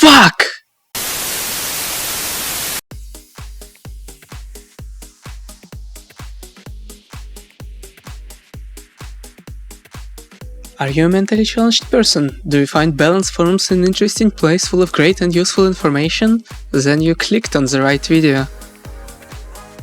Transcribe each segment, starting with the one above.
Fuck! Are you a mentally challenged person? Do you find balance forums an interesting place full of great and useful information? Then you clicked on the right video.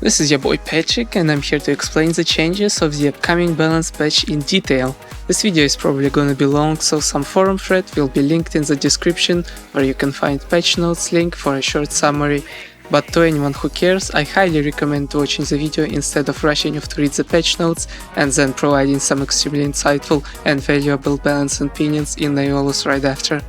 This is your boy Patrick, and I'm here to explain the changes of the upcoming balance patch in detail. This video is probably gonna be long, so some forum thread will be linked in the description, where you can find patch notes link for a short summary. But to anyone who cares, I highly recommend watching the video instead of rushing off to read the patch notes and then providing some extremely insightful and valuable balance opinions in Neolus right after.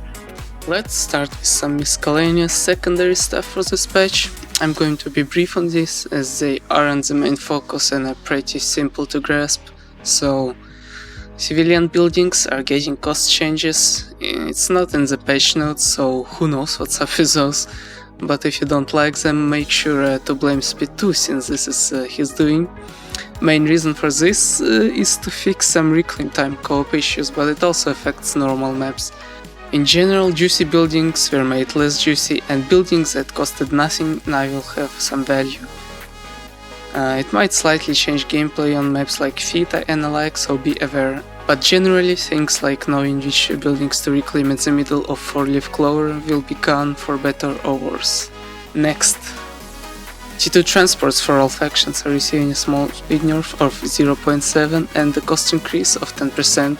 Let's start with some miscellaneous secondary stuff for this patch. I'm going to be brief on this, as they aren't the main focus and are pretty simple to grasp. So, civilian buildings are getting cost changes. It's not in the patch notes, so who knows what's up with those. But if you don't like them, make sure to blame Speed2, since this is his doing. Main reason for this is to fix some reclaim time co-op issues, but it also affects normal maps. In general, juicy buildings were made less juicy, and buildings that costed nothing now will have some value. It might slightly change gameplay on maps like Fita and alike, so be aware. But generally, things like knowing which buildings to reclaim in the middle of 4-leaf clover will be gone for better or worse. Next. T2 transports for all factions are receiving a small speed nerf of 0.7 and a cost increase of 10%.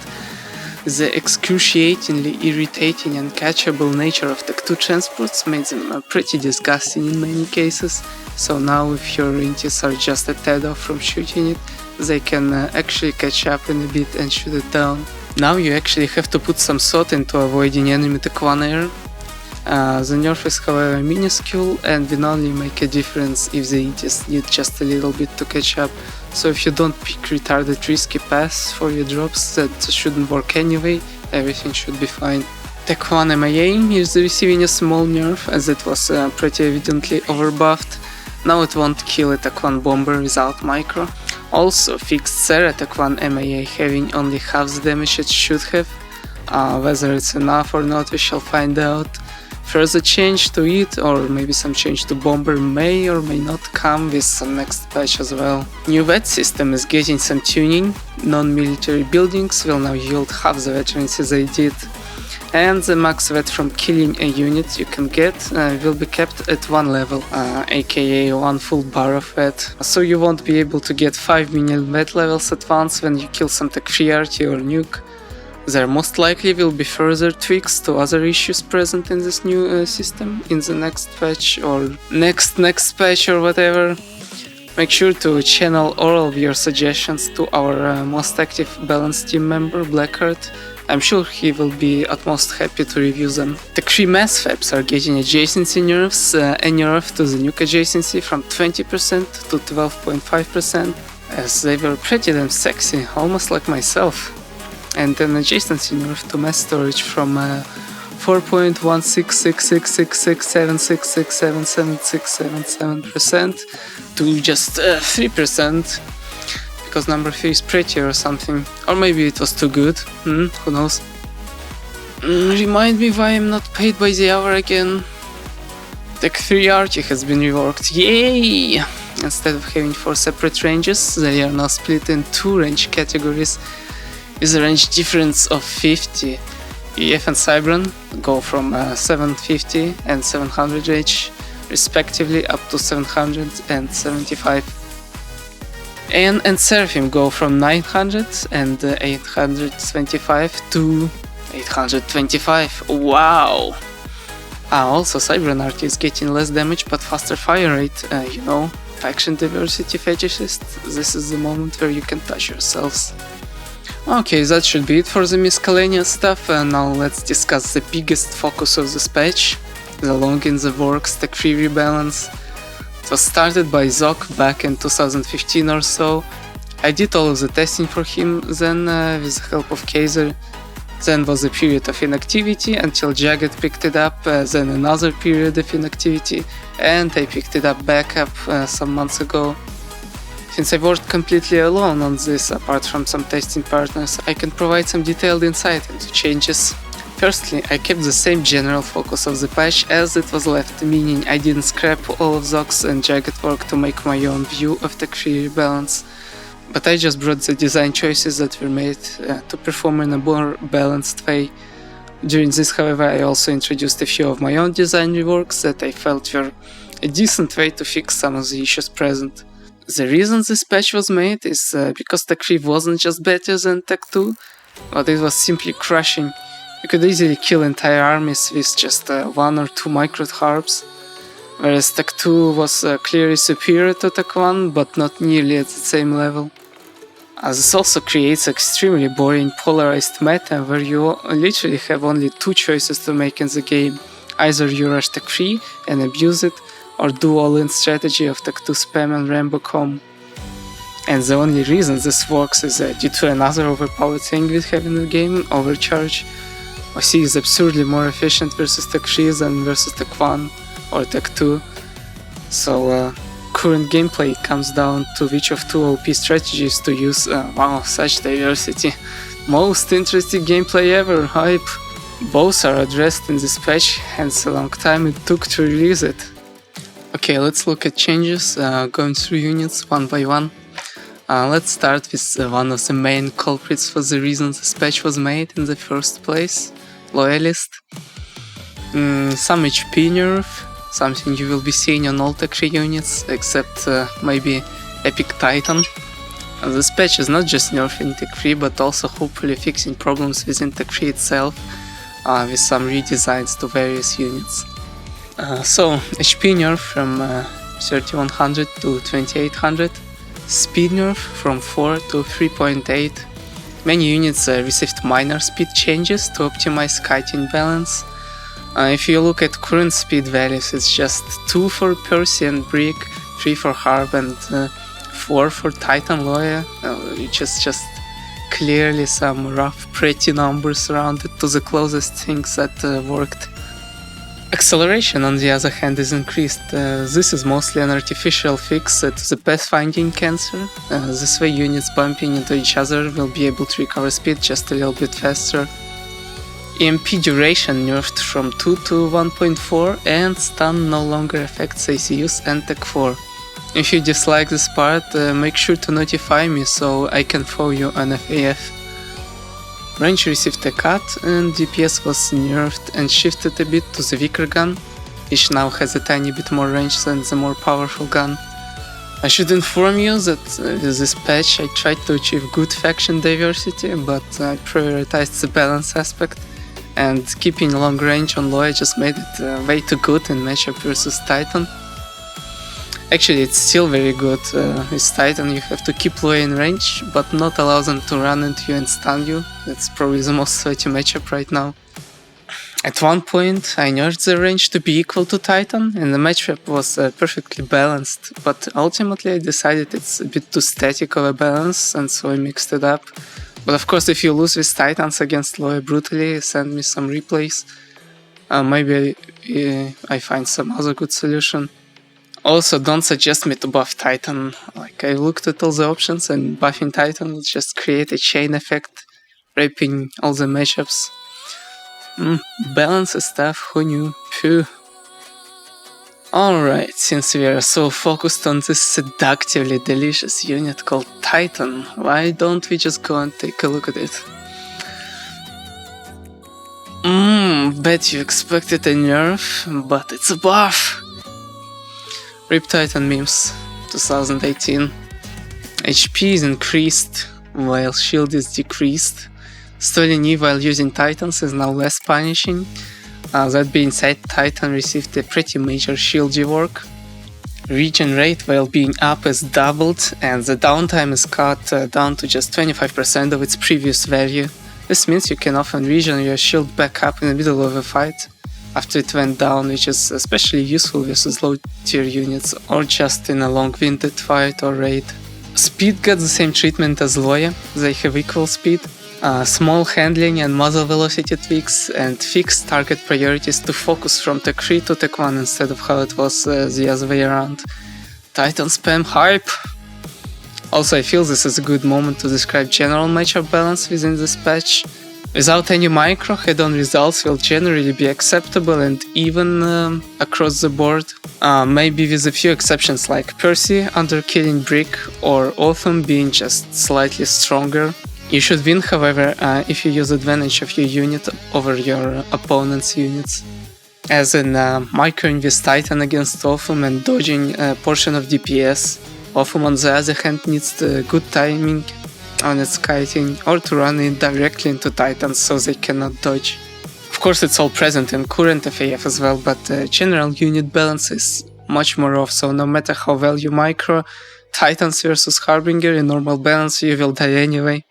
The excruciatingly irritating and catchable nature of Tech2 transports made them pretty disgusting in many cases, so now if your intis are just a tad off from shooting it, they can actually catch up in a bit and shoot it down. Now you actually have to put some thought into avoiding enemy Tech1 air. The nerf is however minuscule and will only make a difference if the intis need just a little bit to catch up, so if you don't pick retarded risky paths for your drops that shouldn't work anyway, everything should be fine. Tech1 MIA is receiving a small nerf, as it was pretty evidently overbuffed. Now it won't kill a Tech1 bomber without micro. Also fixed Sarah Tech1 MIA having only half the damage it should have. Whether it's enough or not, we shall find out. Further change to it, or maybe some change to bomber, may or may not come with some next patch as well. New vet system is getting some tuning. Non-military buildings will now yield half the veterancy they did. And the max vet from killing a unit you can get will be kept at 1 level, aka 1 full bar of vet. So you won't be able to get 5 minion vet levels at once when you kill some Tech 3 RT or nuke. There most likely will be further tweaks to other issues present in this new system in the next patch or next patch or whatever. Make sure to channel all of your suggestions to our most active balance team member, Blackheart. I'm sure he will be utmost happy to review them. Tech 3 mass fabs are getting adjacency nerfs, a nerf to the nuke adjacency from 20% to 12.5%, as they were pretty damn sexy, almost like myself. And an adjacency nerf to mass storage from 4.1666677667777% to just 3%, because number 3 is prettier or something, or maybe it was too good, who knows. Remind me why I'm not paid by the hour again. Tech 3 RT has been reworked, yay! Instead of having 4 separate ranges, they are now split in 2 range categories with a range difference of 50. EF and Cybran go from 750 and 700 range respectively up to 775. And Seraphim go from 900 and 825 to 825. Wow! Also Cybran RT is getting less damage but faster fire rate, you know, faction diversity fetishist. This is the moment where you can touch yourselves. Okay, that should be it for the miscellaneous stuff, and now let's discuss the biggest focus of this patch, the long in the works Tech 3 Rebalance. It was started by Zok back in 2015 or so. I did all of the testing for him then with the help of Kaiser. Then was a period of inactivity until Jagged picked it up, then another period of inactivity, and I picked it up back up some months ago. Since I worked completely alone on this, apart from some testing partners, I can provide some detailed insight into changes. Personally, I kept the same general focus of the patch as it was left, meaning I didn't scrap all of Zox and Jagged work to make my own view of the tree rebalance, but I just brought the design choices that were made to perform in a more balanced way. During this, however, I also introduced a few of my own design reworks that I felt were a decent way to fix some of the issues present. The reason this patch was made is because Tech 3 wasn't just better than Tech 2, but it was simply crushing. You could easily kill entire armies with just 1 or 2 micro harps, whereas Tech 2 was clearly superior to Tech 1, but not nearly at the same level. This also creates extremely boring polarized meta where you literally have only 2 choices to make in the game. Either you rush Tech 3 and abuse it, or do all-in strategy of Tech 2 spam and Rambo com. And the only reason this works is due to another overpowered thing we have in the game, Overcharge. OC is absurdly more efficient versus Tech 3 than versus Tech 1 or Tech 2. So current gameplay comes down to which of 2 OP strategies to use. Wow, such diversity. Most interesting gameplay ever, hype. Both are addressed in this patch, hence a long time it took to release it. Okay, let's look at changes, going through units one by one. Let's start with one of the main culprits for the reason this patch was made in the first place, Loyalist. Some HP nerf, something you will be seeing on all Tech 3 units, except maybe Epic Titan. This patch is not just nerfing Tech 3, but also hopefully fixing problems within Tech 3 itself, with some redesigns to various units. So, HP nerf from 3100 to 2800, speed nerf from 4 to 3.8. Many units received minor speed changes to optimize kiting balance. If you look at current speed values, it's just 2 for Percy and Brick, 3 for Harp and 4 for Titan Lawyer, which is just clearly some rough pretty numbers rounded to the closest things that worked. Acceleration, on the other hand, is increased. This is mostly an artificial fix to the pathfinding cancer. This way units bumping into each other will be able to recover speed just a little bit faster. EMP duration nerfed from 2 to 1.4, and stun no longer affects ACUs and Tech 4. If you dislike this part, make sure to notify me so I can follow you on FAF. Range received a cut, and DPS was nerfed and shifted a bit to the weaker gun, which now has a tiny bit more range than the more powerful gun. I should inform you that with this patch I tried to achieve good faction diversity, but I prioritized the balance aspect, and keeping long range on Loya just made it way too good in matchup versus Titan. Actually, it's still very good. With Titan you have to keep Loya in range, but not allow them to run into you and stun you. That's probably the most sweaty matchup right now. At one point I nerfed the range to be equal to Titan, and the matchup was perfectly balanced, but ultimately I decided it's a bit too static of a balance, and so I mixed it up. But of course, if you lose with Titans against Loya brutally, send me some replays. Maybe I find some other good solution. Also, don't suggest me to buff Titan. Like, I looked at all the options, and buffing Titan will just create a chain effect, raping all the matchups. Balance is tough, who knew? Phew. Alright, since we are so focused on this seductively delicious unit called Titan, why don't we just go and take a look at it? Bet you expected a nerf, but it's a buff! RIP Titan memes, 2018. HP is increased, while shield is decreased. Stolen E while using Titans is now less punishing. That being said, Titan received a pretty major shield rework. Regen rate while being up is doubled, and the downtime is cut down to just 25% of its previous value. This means you can often regen your shield back up in the middle of a fight after it went down, which is especially useful versus low tier units or just in a long-winded fight or raid. Speed got the same treatment as Loya, they have equal speed. Small handling and muzzle velocity tweaks, and fixed target priorities to focus from Tech 3 to Tech 1 instead of how it was the other way around. Titan spam hype! Also, I feel this is a good moment to describe general matchup balance within this patch. Without any micro, head-on results will generally be acceptable and even across the board. Maybe with a few exceptions like Percy underkilling Brick or Autumn being just slightly stronger. You should win, however, if you use advantage of your unit over your opponent's units. As in microing with Titan against Autumn and dodging a portion of DPS. Autumn on the other hand needs the good timing on its kiting or to run it directly into Titans so they cannot dodge. Of course it's all present in current FAF as well, but general unit balance is much more off, so no matter how well you micro Titans versus Harbinger in normal balance you will die anyway.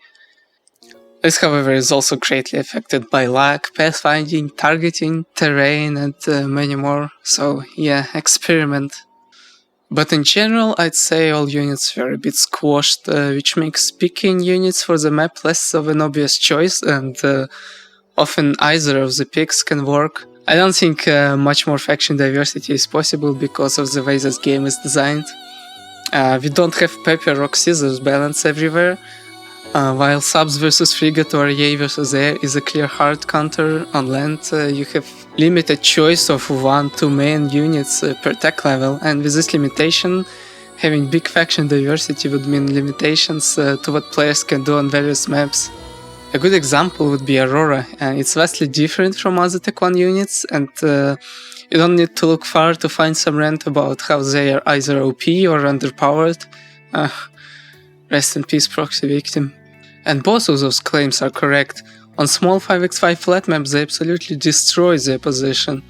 This however is also greatly affected by luck, pathfinding, targeting, terrain and many more, so yeah, experiment. But in general, I'd say all units were a bit squashed, which makes picking units for the map less of an obvious choice, and often either of the picks can work. I don't think much more faction diversity is possible because of the way this game is designed. We don't have paper, rock, scissors balance everywhere, while subs versus frigate or yay versus air is a clear hard counter. On land you have limited choice of 1-2 main units per tech level, and with this limitation having big faction diversity would mean limitations to what players can do on various maps. A good example would be Aurora. It's vastly different from other Tech 1 units, and you don't need to look far to find some rant about how they are either OP or underpowered. Rest in peace, Proxy Victim. And both of those claims are correct. On small 5x5 flat maps they absolutely destroy their position,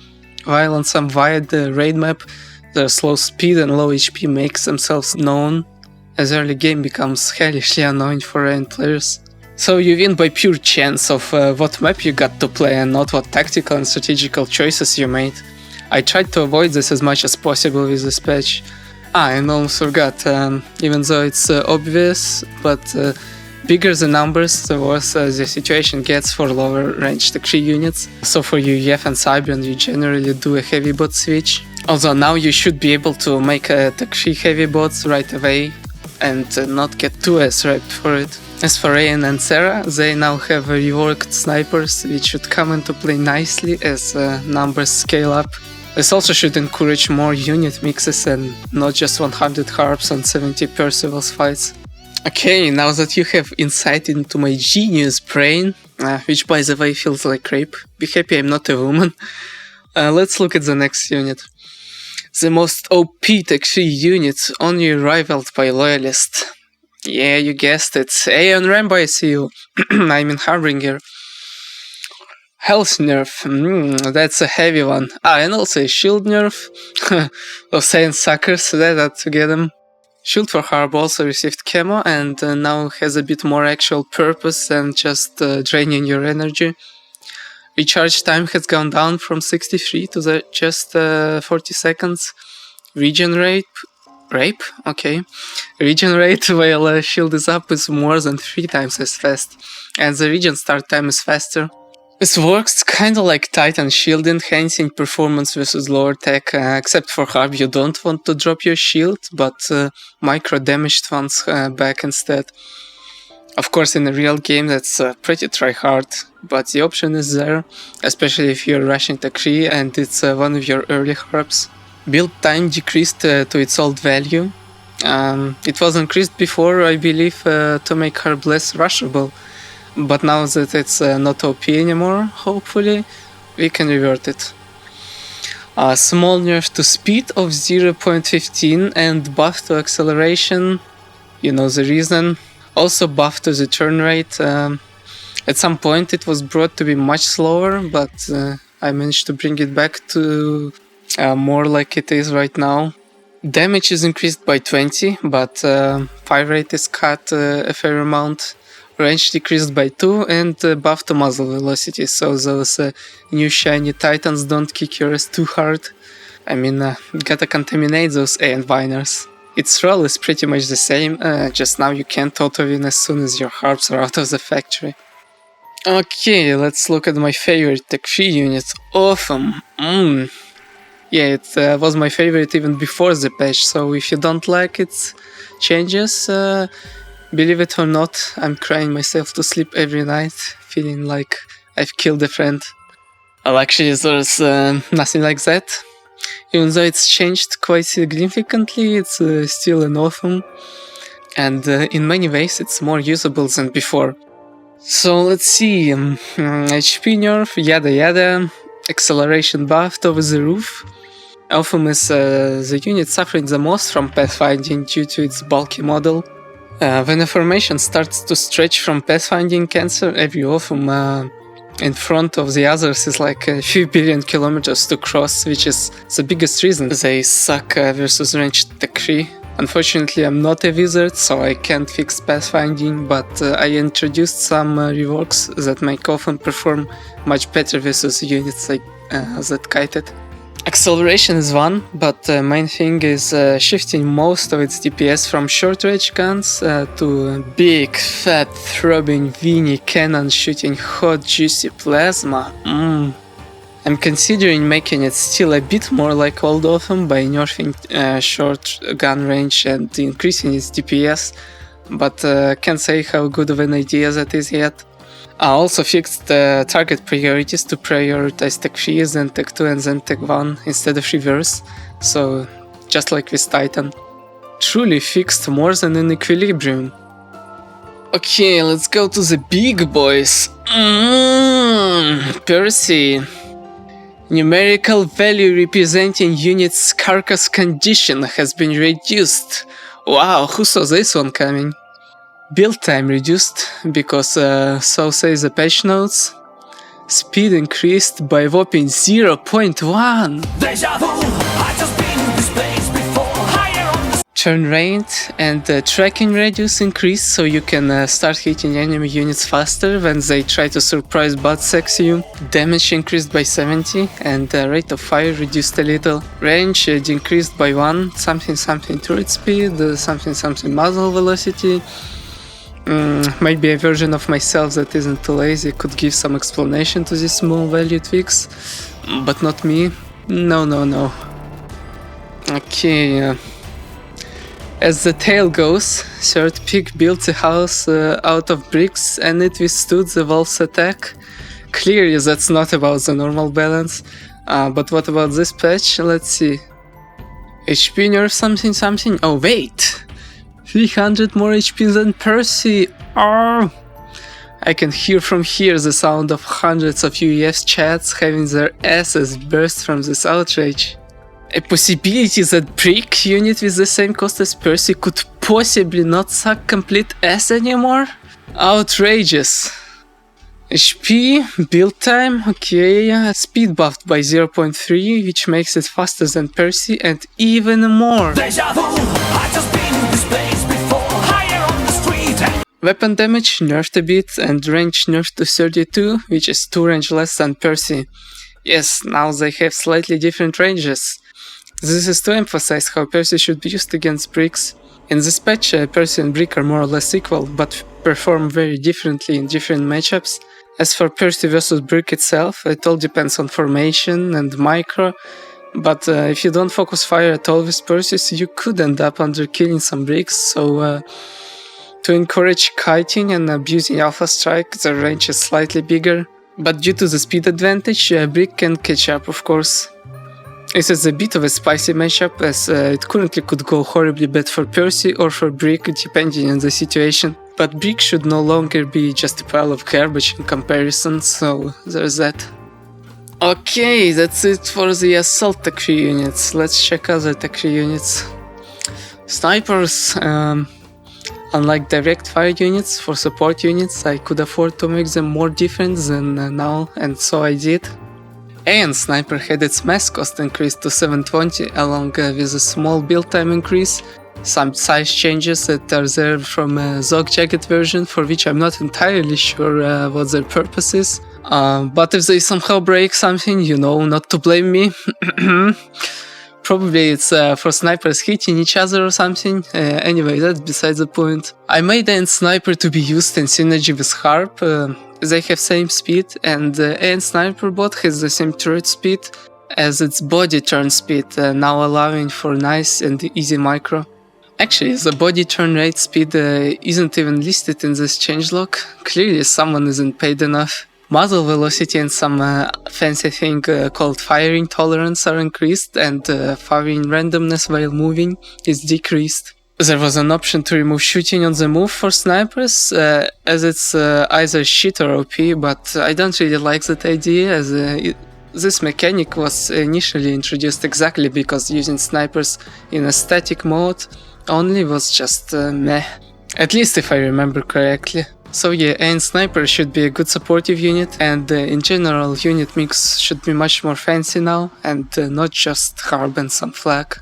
while on some wide raid map their slow speed and low HP makes themselves known, as early game becomes hellishly annoying for ranked players. So you win by pure chance of what map you got to play and not what tactical and strategical choices you made. I tried to avoid this as much as possible with this patch. And almost forgot, even though it's obvious, but bigger the numbers, the worse the situation gets for lower range Tech 3 units. So for UEF and Cybran you generally do a heavy bot switch. Although now you should be able to make a Tech 3 heavy bots right away and not get too S-raped for it. As for Rayan and Sarah, they now have reworked snipers, which should come into play nicely as numbers scale up. This also should encourage more unit mixes and not just 100 harps and 70 Percival's fights. Okay, now that you have insight into my genius brain, which by the way feels like rape, be happy I'm not a woman, let's look at the next unit. The most OP Tech 3 unit, only rivaled by Loyalist. Yeah, you guessed it. Aeon Rambo, I see you. I mean Harbinger. Health nerf, that's a heavy one. And also a shield nerf. Those Saiyan suckers, that had to get them. Shield for Harb also received camo and now has a bit more actual purpose than just draining your energy. Recharge time has gone down from 63 to just 40 seconds. Regenerate? Rape? Okay. Regenerate while shield is up is more than 3 times as fast, and the regen start time is faster. This works kinda like Titan shield, enhancing performance versus lower tech, except for Harb you don't want to drop your shield, but micro damaged ones back instead. Of course in a real game that's pretty try-hard, but the option is there, especially if you're rushing Tech 3 and it's one of your early Harbs. Build time decreased to its old value. It was increased before, I believe, to make Harb less rushable. But now that it's not OP anymore, hopefully, we can revert it. Small nerf to speed of 0.15 and buff to acceleration, you know the reason. Also buff to the turn rate. At some point it was brought to be much slower, but I managed to bring it back to more like it is right now. Damage is increased by 20, but fire rate is cut a fair amount. Range decreased by 2 and buff to muzzle velocity, so those new shiny titans don't kick your ass too hard. I mean, gotta contaminate those AN Viners. Its role is pretty much the same, just now you can't auto-win as soon as your harps are out of the factory. Okay, let's look at my favorite Tech 3 unit, Autumn. Yeah, it was my favorite even before the patch, so if you don't like its changes, Believe it or not, I'm crying myself to sleep every night, feeling like I've killed a friend. Well, actually, there's nothing like that. Even though it's changed quite significantly, it's still an awesome, and in many ways it's more usable than before. So let's see, HP nerf, yada yada, acceleration buffed over the roof. Elfum is the unit suffering the most from pathfinding due to its bulky model. When a formation starts to stretch from pathfinding cancer, every Elfum in front of the others is like a few billion kilometers to cross, which is the biggest reason they suck versus ranged tech 3. Unfortunately, I'm not a wizard, so I can't fix pathfinding, but I introduced some reworks that make Elfum perform much better versus units like that kited. Acceleration is one, but the main thing is shifting most of its DPS from short-range guns to big, fat, throbbing, veiny cannon shooting hot, juicy plasma. I'm considering making it still a bit more like old Autumn by nerfing short gun range and increasing its DPS, but can't say how good of an idea that is yet. I also fixed the target priorities to prioritize Tech 3, then Tech 2 and then Tech 1 instead of reverse, so just like with Titan. Truly fixed more than in Equilibrium. Okay, let's go to the big boys. Percy. Numerical value representing unit's carcass condition has been reduced. Wow, who saw this one coming? Build time reduced, because so say the patch notes. Speed increased by whopping 0.1. Turn rate and tracking radius increased, so you can start hitting enemy units faster when they try to surprise butt sex you. Damage increased by 70 and rate of fire reduced a little. Range decreased by 1, something turret speed, something muzzle velocity. Maybe a version of myself that isn't too lazy could give some explanation to this small value tweaks, but not me. No. Okay. As the tale goes, Third Peak built a house out of bricks and it withstood the wolf's attack. Clearly that's not about the normal balance, but what about this patch? Let's see. HP nerf something. Oh wait! 300 more HP than Percy! Oh! I can hear from here the sound of hundreds of UEF chats having their asses burst from this outrage. A possibility that Brick unit with the same cost as Percy could possibly not suck complete ass anymore? Outrageous. HP, build time, okay, speed buffed by 0.3, which makes it faster than Percy and even more. Weapon damage nerfed a bit and range nerfed to 32, which is 2 range less than Percy. Yes, now they have slightly different ranges. This is to emphasize how Percy should be used against bricks. In this patch, Percy and Brick are more or less equal, but perform very differently in different matchups. As for Percy versus Brick itself, it all depends on formation and micro, but if you don't focus fire at all with Percy, you could end up underkilling some bricks, so to encourage kiting and abusing Alpha Strike, the range is slightly bigger, but due to the speed advantage, Brick can catch up, of course. This is a bit of a spicy matchup, as it currently could go horribly bad for Percy or for Brick, depending on the situation. But Brick should no longer be just a pile of garbage in comparison, so there's that. Okay, that's it for the assault tech 3 units. Let's check other tech 3 units. Snipers, unlike direct fire units, for support units I could afford to make them more different than now, and so I did. And Sniper had its mass cost increased to 720 along with a small build time increase, some size changes that are there from a Zog Jacket version for which I'm not entirely sure what their purpose is. But if they somehow break something, you know, not to blame me. Probably it's for snipers hitting each other or something. Anyway, that's besides the point. I made Ant Sniper to be used in synergy with Harp. They have same speed, and Ant Sniper bot has the same turret speed as its body turn speed, now allowing for nice and easy micro. Actually, the body turn rate speed isn't even listed in this changelog. Clearly someone isn't paid enough. Muzzle velocity and some fancy thing called firing tolerance are increased, and firing randomness while moving is decreased. There was an option to remove shooting on the move for snipers, as it's either shit or OP, but I don't really like that idea, as this mechanic was initially introduced exactly because using snipers in a static mode only was just meh. At least if I remember correctly. So yeah, AN Sniper should be a good supportive unit, and in general unit mix should be much more fancy now, and not just Harb and some flag.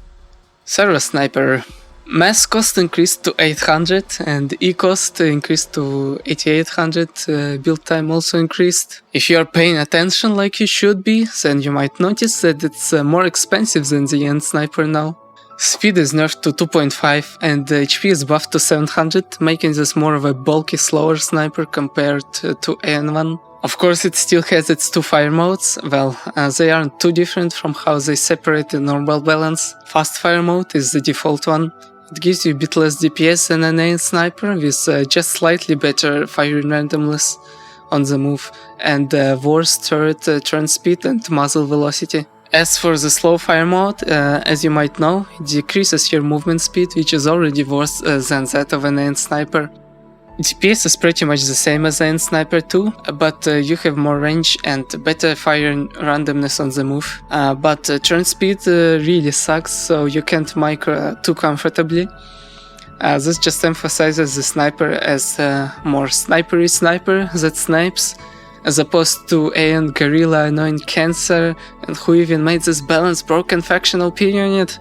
Servo Sniper. Mass cost increased to 800 and E-cost increased to 8800, build time also increased. If you are paying attention like you should be, then you might notice that it's more expensive than the AN Sniper now. Speed is nerfed to 2.5 and HP is buffed to 700, making this more of a bulky, slower sniper compared to AN1. Of course, it still has its two fire modes. Well, they aren't too different from how they separate the normal balance. Fast fire mode is the default one. It gives you a bit less DPS than an AN sniper, with just slightly better firing randomness on the move, and worse turret turn speed and muzzle velocity. As for the slow fire mode, as you might know, it decreases your movement speed, which is already worse than that of an AN sniper. DPS is pretty much the same as AN sniper too, but you have more range and better firing randomness on the move. But turn speed really sucks, so you can't micro too comfortably. This just emphasizes the sniper as a more snipery sniper that snipes, as opposed to AN Guerrilla annoying cancer, and who even made this balance broken faction OP unit.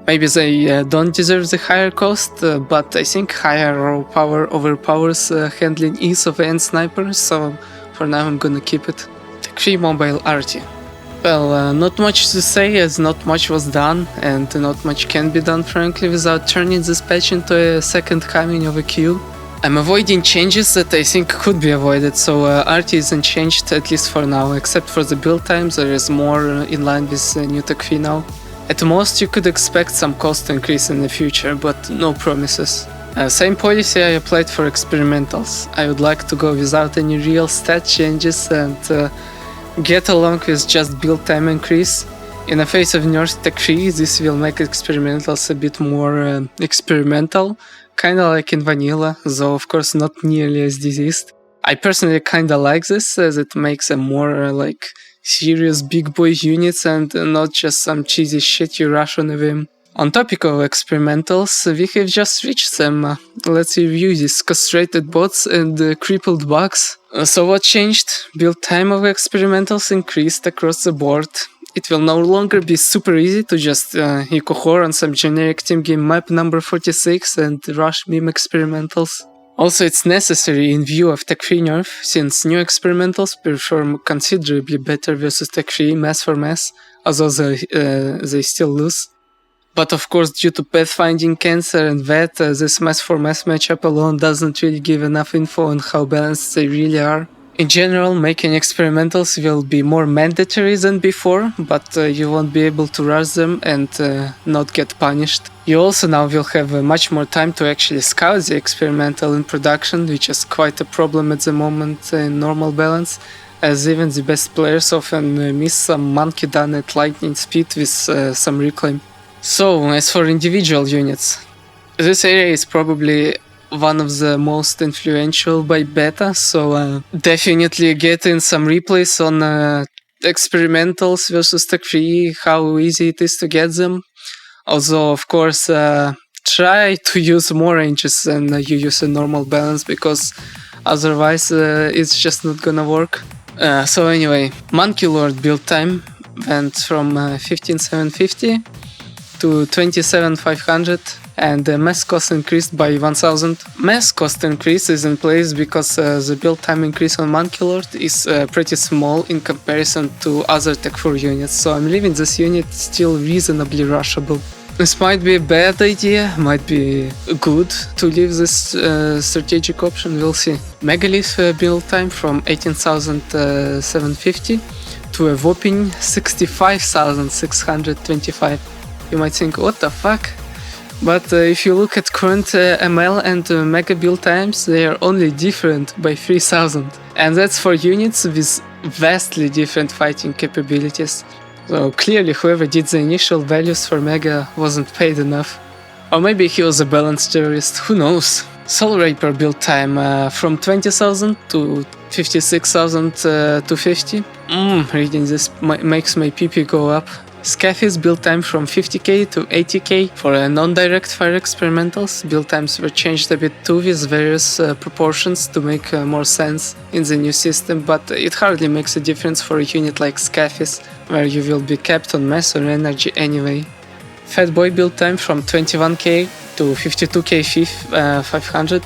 Maybe they don't deserve the higher cost, but I think higher raw power overpowers handling ease of AN sniper, so for now I'm gonna keep it. Tech 3 Mobile Arty. Well, not much to say, as not much was done, and not much can be done frankly without turning this patch into a second coming of a queue. I'm avoiding changes that I think could be avoided, so Arty isn't changed, at least for now, except for the build times. There is more in line with new Tech 3 now. At most you could expect some cost increase in the future, but no promises. Same policy I applied for experimentals. I would like to go without any real stat changes and get along with just build time increase. In the face of nerfed Tech 3, this will make experimentals a bit more experimental, kinda like in vanilla, though of course not nearly as diseased. I personally kinda like this, as it makes a more like serious big boy units and not just some cheesy shit you rush on a whim. On topic of experimentals, we have just reached them. Let's review these castrated bots and crippled bugs. So what changed? Build time of experimentals increased across the board. It will no longer be super easy to just eco-whore on some generic team game map number 46 and rush meme experimentals. Also, it's necessary in view of Tech 3 nerf, since new experimentals perform considerably better versus Tech 3 mass for mass, although they still lose. But of course, due to pathfinding cancer and that, this mass for mass matchup alone doesn't really give enough info on how balanced they really are. In general, making experimentals will be more mandatory than before, but you won't be able to rush them and not get punished. You also now will have much more time to actually scout the experimental in production, which is quite a problem at the moment in normal balance, as even the best players often miss some monkey done at lightning speed with some reclaim. So, as for individual units, this area is probably one of the most influential by beta, so definitely get in some replays on experimentals versus Tech 3, how easy it is to get them. Also, of course, try to use more ranges than you use in normal balance, because otherwise it's just not gonna work. So anyway, Monkey Lord build time went from 15750 to 27500. And the mass cost increased by 1000. Mass cost increase is in place because the build time increase on Monkey Lord is pretty small in comparison to other Tech 4 units, so I'm leaving this unit still reasonably rushable. This might be a bad idea, might be good to leave this strategic option, we'll see. Megalith build time from 18,750 to a whopping 65,625. You might think, what the fuck? But if you look at current ML and Mega build times, they are only different by 3000. And that's for units with vastly different fighting capabilities. So clearly whoever did the initial values for Mega wasn't paid enough. Or maybe he was a balance terrorist, who knows? Soul Raper build time from 20,000 to 56,000 to 50. Reading this makes my PP go up. Scaffy's build time from 50k to 80k for non-direct fire experimentals. Build times were changed a bit too with various proportions to make more sense in the new system, but it hardly makes a difference for a unit like Scaffy's, where you will be capped on mass or energy anyway. Fatboy build time from 21k to 52k 500.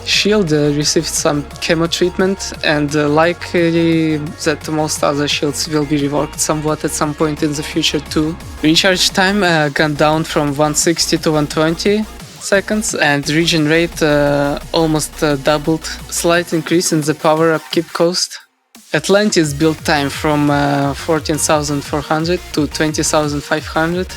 Shield received some chemo treatment, and likely that most other shields will be reworked somewhat at some point in the future too. Recharge time gone down from 160 to 120 seconds, and regen rate almost doubled. Slight increase in the power upkeep cost. Atlantis build time from 14,400 to 20,500.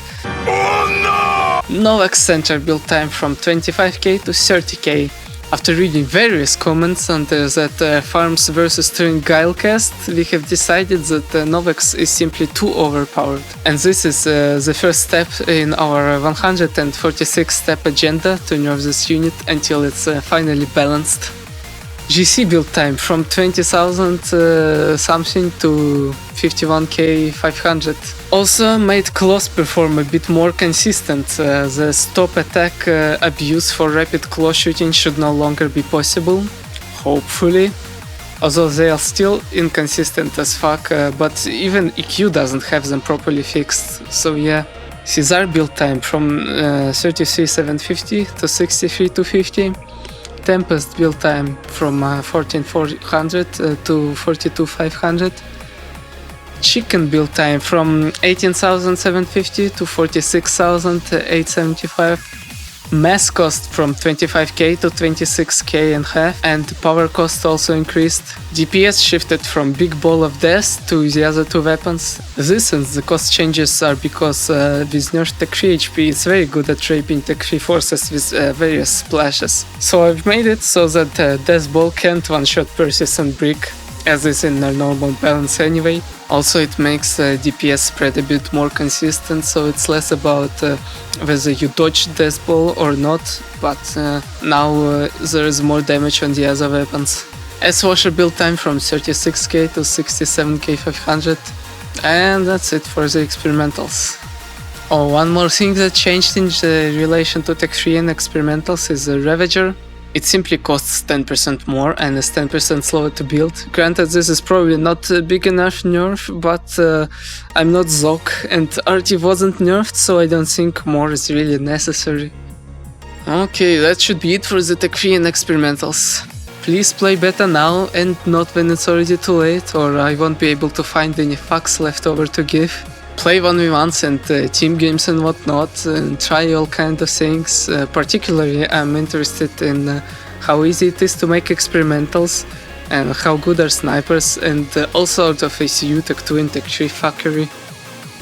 Novax Center build time from 25k to 30k. After reading various comments on that Farms vs Turing Guilecast, we have decided that Novax is simply too overpowered. And this is the first step in our 146-step agenda to nerf this unit until it's finally balanced. GC build time from 20,000 something to 51k 500. Also made Claws perform a bit more consistent. The stop attack abuse for rapid claw shooting should no longer be possible, hopefully. Although they are still inconsistent as fuck, but even EQ doesn't have them properly fixed, so yeah. Caesar build time from 33,750 to 63,250. Tempest build time from 14,400 to 42,500. Chicken build time from 18,750 to 46,875. Mass cost from 25k to 26k and half, and power cost also increased. DPS shifted from Big Ball of Death to the other two weapons. This and the cost changes are because with nerfed Tech 3 HP it's very good at raping Tech 3 forces with various splashes. So I've made it so that Death Ball can't one-shot Perseus and Brick, as is in their normal balance anyway. Also it makes DPS spread a bit more consistent, so it's less about whether you dodge Death Ball or not, but now there is more damage on the other weapons. S-Washer build time from 36k to 67k 500, and that's it for the experimentals. Oh, one more thing that changed in the relation to Tech 3 and experimentals is the Ravager. It simply costs 10% more and is 10% slower to build. Granted, this is probably not a big enough nerf, but I'm not Zok and RT wasn't nerfed, so I don't think more is really necessary. Okay, that should be it for the Tech 3 and experimentals. Please play beta now and not when it's already too late, or I won't be able to find any fucks left over to give. Play 1v1s and team games and whatnot, and try all kind of things. Particularly I'm interested in how easy it is to make experimentals, and how good are snipers, and all sorts of ACU, Tech 2 and Tech 3 fuckery.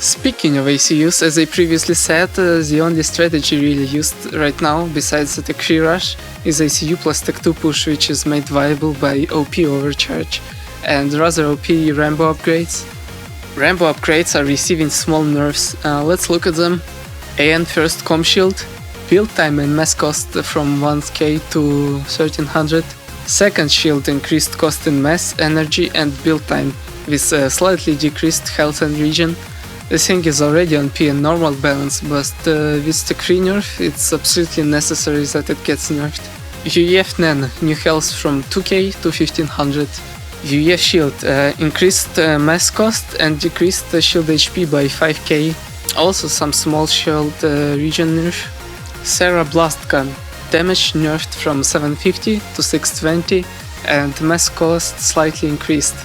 Speaking of ACUs, as I previously said, the only strategy really used right now, besides the Tech 3 rush, is ACU plus Tech 2 push, which is made viable by OP Overcharge and rather OP Rambo upgrades. Rambo upgrades are receiving small nerfs. Let's look at them. AN first Com Shield, build time and mass cost from 1k to 1300. Second shield increased cost in mass, energy and build time, with slightly decreased health and regen. The thing is already on P and normal balance, but with the Tech 3 nerf it's absolutely necessary that it gets nerfed. UEF Nen, new health from 2k to 1500. UEF Shield increased mass cost and decreased the shield HP by 5k, also some small shield regen nerf. Sarah Blast Gun, damage nerfed from 750 to 620 and mass cost slightly increased.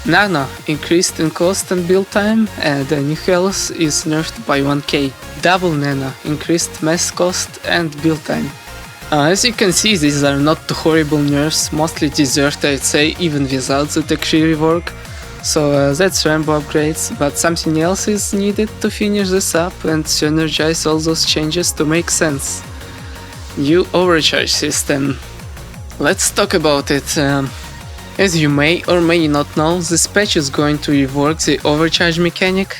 Nano increased in cost and build time, and the new health is nerfed by 1k. Double Nano increased mass cost and build time. As you can see, these are not too horrible nerfs, mostly deserved I'd say, even without the Tech 3 rework. So that's Rainbow upgrades, but something else is needed to finish this up and synergize all those changes to make sense. New Overcharge system. Let's talk about it. As you may or may not know, this patch is going to rework the Overcharge mechanic.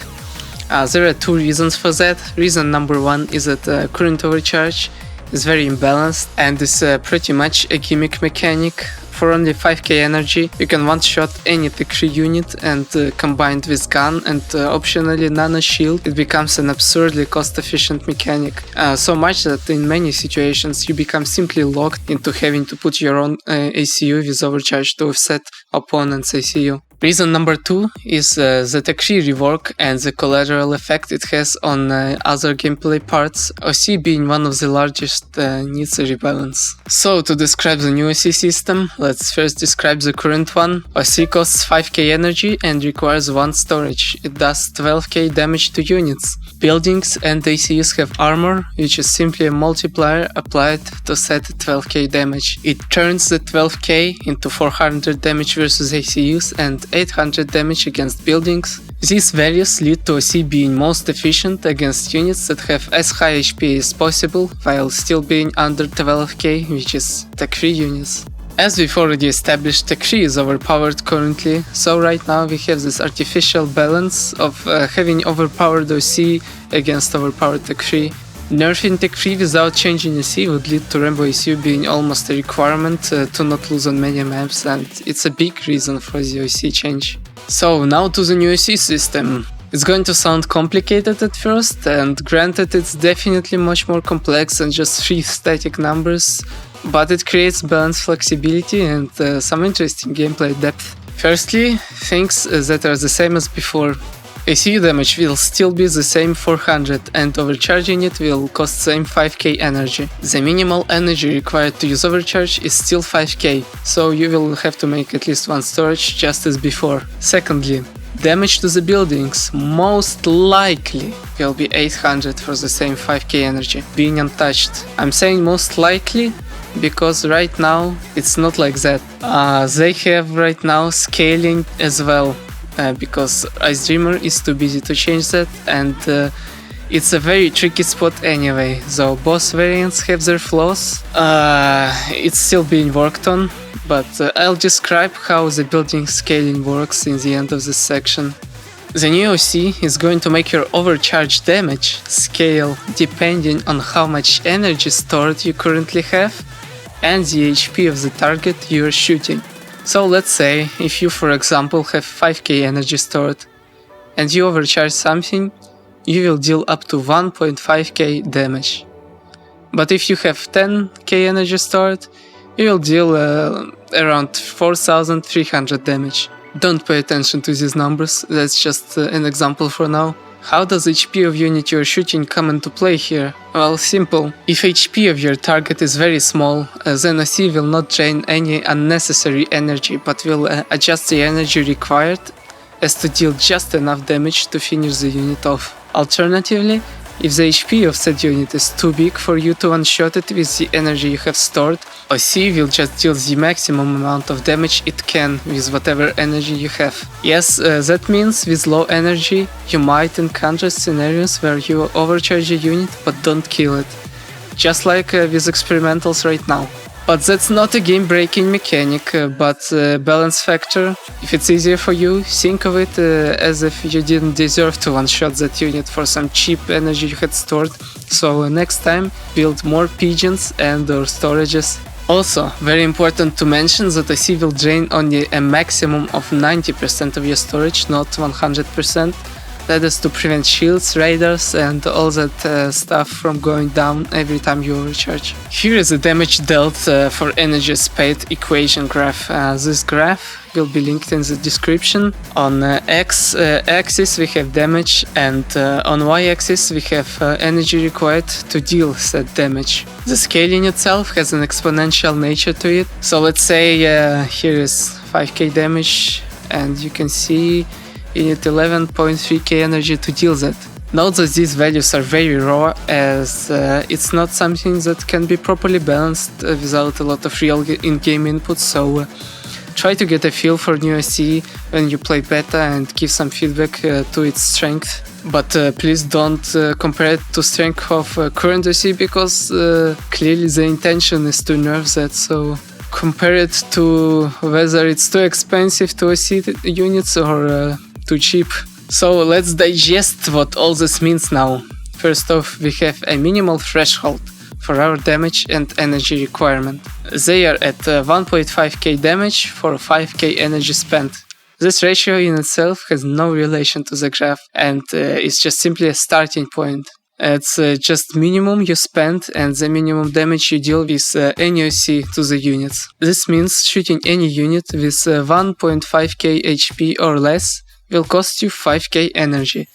There are two reasons for that. Reason number one is that current Overcharge is very imbalanced and is pretty much a gimmick mechanic. For only 5k energy, you can one-shot any Tech 3 unit, and combined with gun and optionally nano shield, it becomes an absurdly cost-efficient mechanic. So much that in many situations you become simply locked into having to put your own ACU with Overcharge to offset opponent's ACU. Reason number two is the Tech 3 rework and the collateral effect it has on other gameplay parts, OC being one of the largest needs a rebalance. So to describe the new OC system, let's first describe the current one. OC costs 5k energy and requires 1 storage. It does 12k damage to units. Buildings and ACUs have armor, which is simply a multiplier applied to set 12k damage. It turns the 12k into 400 damage versus ACUs and 800 damage against buildings. These values lead to OC being most efficient against units that have as high HP as possible while still being under 12k, which is Tech 3 units. As we've already established, Tech 3 is overpowered currently, so right now we have this artificial balance of having overpowered OC against overpowered Tech 3. Nerfing Tech 3 without changing OC would lead to Rainbow ACU being almost a requirement to not lose on many maps, and it's a big reason for the OC change. So now to the new OC system. It's going to sound complicated at first, and granted it's definitely much more complex than just 3 static numbers, but it creates balanced flexibility and some interesting gameplay depth. Firstly, things that are the same as before. ACU damage will still be the same 400 and overcharging it will cost same 5k energy. The minimal energy required to use overcharge is still 5k, so you will have to make at least 1 storage just as before. Secondly, damage to the buildings most likely will be 800 for the same 5k energy, being untouched. I'm saying most likely because right now it's not like that. They have right now scaling as well. Because Ice Dreamer is too busy to change that, and it's a very tricky spot anyway. Though both variants have their flaws, it's still being worked on, but I'll describe how the building scaling works in the end of this section. The new OC is going to make your overcharge damage scale depending on how much energy stored you currently have and the HP of the target you're shooting. So let's say if you for example have 5k energy stored and you overcharge something, you will deal up to 1.5k damage. But if you have 10k energy stored, you will deal around 4300 damage. Don't pay attention to these numbers, that's just an example for now. How does HP of unit you're shooting come into play here? Well, simple. If HP of your target is very small, then OC will not drain any unnecessary energy, but will adjust the energy required as to deal just enough damage to finish the unit off. Alternatively, if the HP of said unit is too big for you to one-shot it with the energy you have stored, OC will just deal the maximum amount of damage it can with whatever energy you have. Yes, that means with low energy you might encounter scenarios where you overcharge a unit but don't kill it, just like with experimentals right now. But that's not a game-breaking mechanic, but a balance factor. If it's easier for you, think of it as if you didn't deserve to one-shot that unit for some cheap energy you had stored, so next time build more pigeons and or storages. Also, very important to mention that OC will drain only a maximum of 90% of your storage, not 100%. That is to prevent shields, radars and all that stuff from going down every time you overcharge. Here is the damage dealt for energy spade equation graph. This graph will be linked in the description. On x-axis we have damage, and on y-axis we have energy required to deal said damage. The scaling itself has an exponential nature to it. So let's say here is 5k damage, and you can see you need 11.3k energy to deal that. Note that these values are very raw, as it's not something that can be properly balanced without a lot of real in-game input, so Try to get a feel for new OC when you play beta and give some feedback to its strength. But please don't compare it to strength of current OC, because clearly the intention is to nerf that, so compare it to whether it's too expensive to OC units or too cheap. So let's digest what all this means now. First off, we have a minimal threshold for our damage and energy requirement. They are at 1.5k damage for 5k energy spent. This ratio in itself has no relation to the graph and is just simply a starting point. It's just minimum you spend and the minimum damage you deal with any OC to the units. This means shooting any unit with 1.5k HP or less will cost you 5k energy.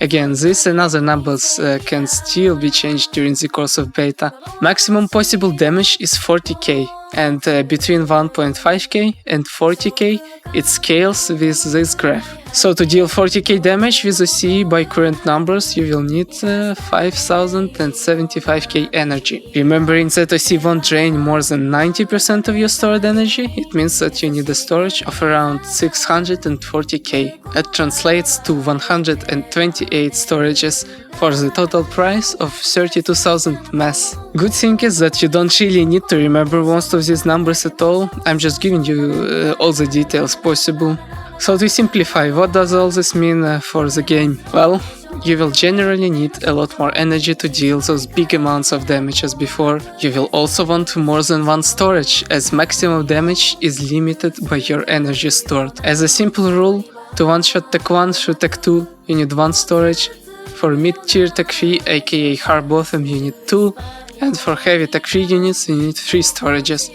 Again, this and other numbers can still be changed during the course of beta. Maximum possible damage is 40k, and between 1.5k and 40k it scales with this graph. So to deal 40k damage with OC by current numbers, you will need 5075k energy. Remembering that OC won't drain more than 90% of your stored energy, it means that you need a storage of around 640k. That translates to 128 storages for the total price of 32,000 mass. Good thing is that you don't really need to remember most of these numbers at all. I'm just giving you all the details possible. So to simplify, what does all this mean for the game? Well, you will generally need a lot more energy to deal those big amounts of damage as before. You will also want more than one storage, as maximum damage is limited by your energy stored. As a simple rule, to one-shot Tech 1 through Tech 2, you need one storage. For mid-tier Tech 3, aka hard bottom, you need 2, and for heavy Tech 3 units, you need 3 storages.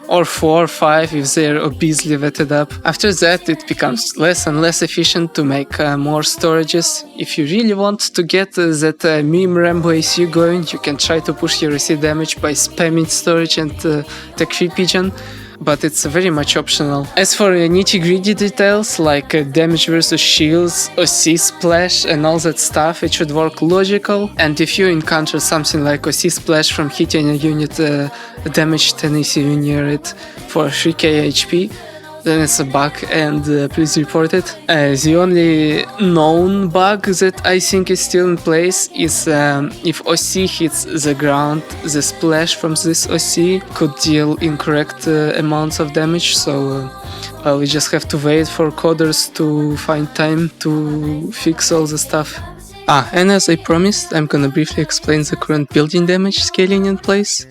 Or 4 or 5 if they're obesely vetted up. After that, it becomes less and less efficient to make more storages. If you really want to get that meme Rambo AC going, you can try to push your AC damage by spamming storage and Tech 3 Pigeon, but it's very much optional. As for nitty-gritty details like damage versus shields, OC splash and all that stuff, it should work logical, and if you encounter something like OC splash from hitting a unit damaged and ECU near it for 3k HP, then it's a bug and please report it. The only known bug that I think is still in place is if OC hits the ground, the splash from this OC could deal incorrect amounts of damage, so well, we just have to wait for coders to find time to fix all the stuff. And as I promised, I'm gonna briefly explain the current building damage scaling in place.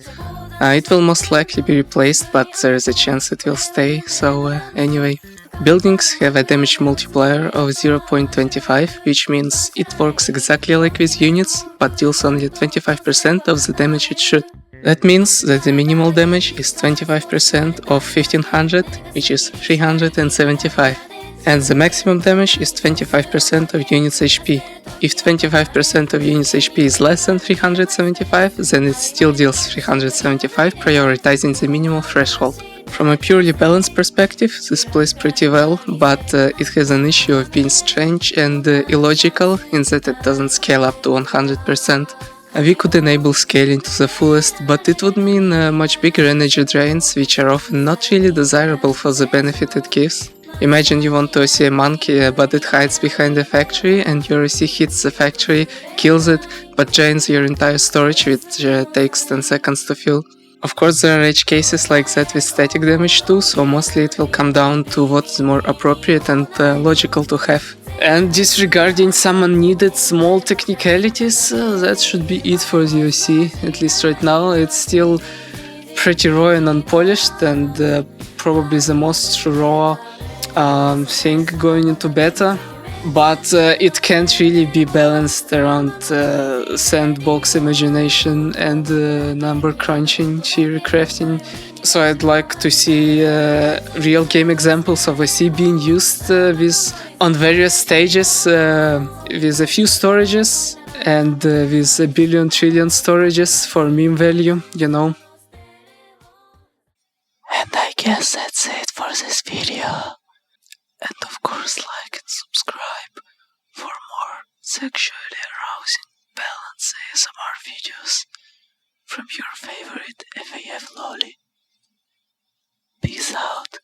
It will most likely be replaced, but there is a chance it will stay, so anyway. Buildings have a damage multiplier of 0.25, which means it works exactly like with units, but deals only 25% of the damage it should. That means that the minimal damage is 25% of 1500, which is 375. And the maximum damage is 25% of unit's HP. If 25% of unit's HP is less than 375, then it still deals 375, prioritizing the minimum threshold. From a purely balanced perspective, this plays pretty well, but it has an issue of being strange and illogical in that it doesn't scale up to 100%. We could enable scaling to the fullest, but it would mean much bigger energy drains, which are often not really desirable for the benefit it gives. Imagine you want to see a monkey, but it hides behind a factory, and your OC hits the factory, kills it, but drains your entire storage, which takes 10 seconds to fill. Of course, there are edge cases like that with static damage too, so mostly it will come down to what's more appropriate and logical to have. And disregarding some unneeded small technicalities, that should be it for the OC, at least right now. It's still pretty raw and unpolished, and probably the most raw thing going into beta, but it can't really be balanced around sandbox imagination and number crunching, theory crafting. So I'd like to see real game examples of OC being used on various stages with a few storages and with a billion trillion storages for meme value, you know. And I guess that's it for this video. And of course, like and subscribe for more sexually arousing balance ASMR videos from your favorite FAF lolly. Peace out.